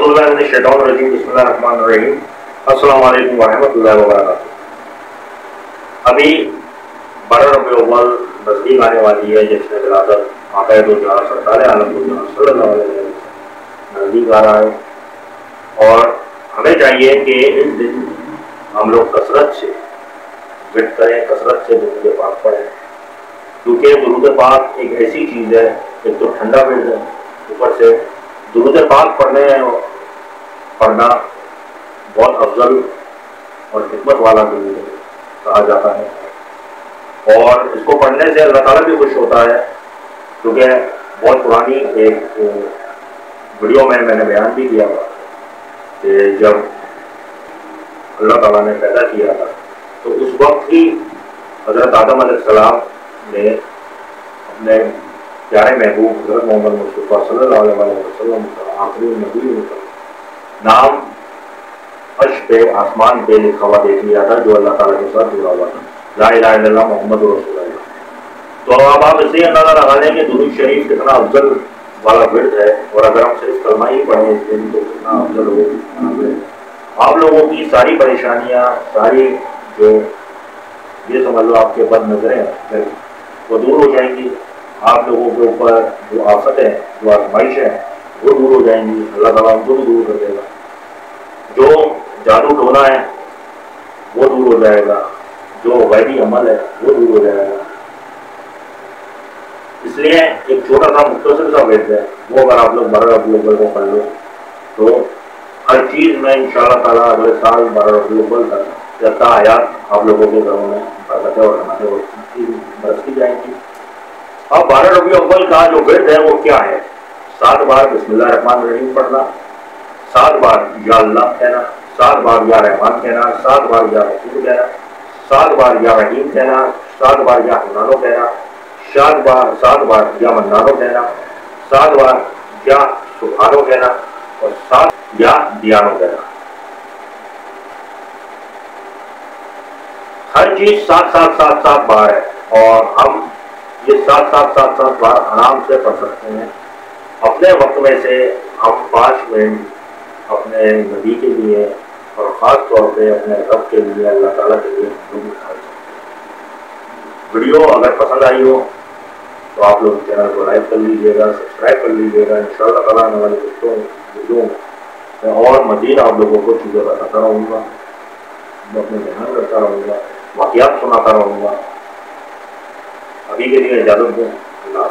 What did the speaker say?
बिस्मिल्लाहिर्रहमानिर्रहीम। अस्सलाम वालेकुम वरहमतुल्लाहि वबरकातुहू। अभी 12 रबीउल अव्वल नज़दीक आने वाली है, जिसमें विलादत आक़ाए दो जहां सरकार आलम सल्लल्लाहु अलैहि वसल्लम नज़दीक आ रहा है और हमें चाहिए कि इस दिन हम लोग कसरत से विट करें, कसरत से दुरूद पाक पढ़ें, क्योंकि दुरूद पाक एक ऐसी चीज़ है, एक तो ठंडा विट है, ऊपर से दुरूद पाक पढ़ना बहुत अफजल और हिकमत वाला दुरूद कहा जाता है। और इसको पढ़ने से अल्लाह ताला भी खुश होता है, क्योंकि बहुत पुरानी एक वीडियो में मैंने बयान भी किया था कि जब अल्लाह ताला ने पैदा किया था तो उस वक्त ही हज़रत आदम अलैहिस्सलाम ने अपने प्यारे महबूब हज़रत मोहम्मद मुस्तफ़ा सल्लल्लाहु अलैहि वसल्लम का आखिरी नबी का नाम अर्श पे आसमान पे लिखा हुआ देख लिया था, जो अल्लाह ताला के साथ जुड़ा हुआ था, ला इलाहा इल्लल्लाह मुहम्मदुर रसूलुल्लाह। तो अब आप इसे अंदाजा लगा लें कि दुरूद शरीफ कितना अफजल वाला विर्द है, और अगर हम सिर्फ कलमा ही पढ़ें इस दिन तो कितना अफजल हो। आप लोगों की सारी परेशानियाँ, सारी जो ये समझ लो आपके बद नजरें हैं वो दूर हो जाएंगी, आप लोगों के ऊपर जो आफत है, जो आजमाइश है वो दूर हो जाएंगी, अल्लाह ताला उनको भी दूर कर देगा। जो जादू टोना है वो दूर हो जाएगा, जो गैबी अमल है वो दूर हो जाएगा। इसलिए एक छोटा सा मुख्तसर सा विर्द है, वो अगर आप लोग 12 रबीउल अव्वल को पढ़ लो तो हर चीज़ में इंशाअल्लाह ताला अगले साल 12 रबीउल अव्वल तक जैसा आयात आप लोगों के घरों में बरकतें और रहमतें बरसती जाएंगी। अब 12 रबीउल अव्वल का जो विर्द है वो क्या है? 7 बार बिस्मिल्लाहिर्रहमानिर्रहीम पढ़ना, 7 बार या अल्लाह कहना, 7 बार या रहमान कहना, 7 बार या रसूल कहना, 7 बार या रहीम कहना, 7 बार या हन्नानो कहना, 7 बार या मन्नानो कहना, 7 बार या सुभानो कहना और 7 या दियानो कहना। हर चीज 7 बार है और हम ये 7 बार आराम से पढ़ सकते हैं। अपने वक्त में से हम 5 मिनट अपने नबी के लिए और ख़ास तौर पे अपने रब के लिए, अल्लाह ताला के लिए वीडियो अगर पसंद आई हो तो आप लोग चैनल को लाइक कर लीजिएगा, सब्सक्राइब कर लीजिएगा। इंशाअल्लाह ताला आने वाले वीडियो में और मज़ीद आप लोगों को चीज़ें बताता रहूँगा, मैं अपने ध्यान करता रहूँगा, वाक़ियात सुनाता रहूँगा। अभी के लिए इजाज़त दें, अल्लाह।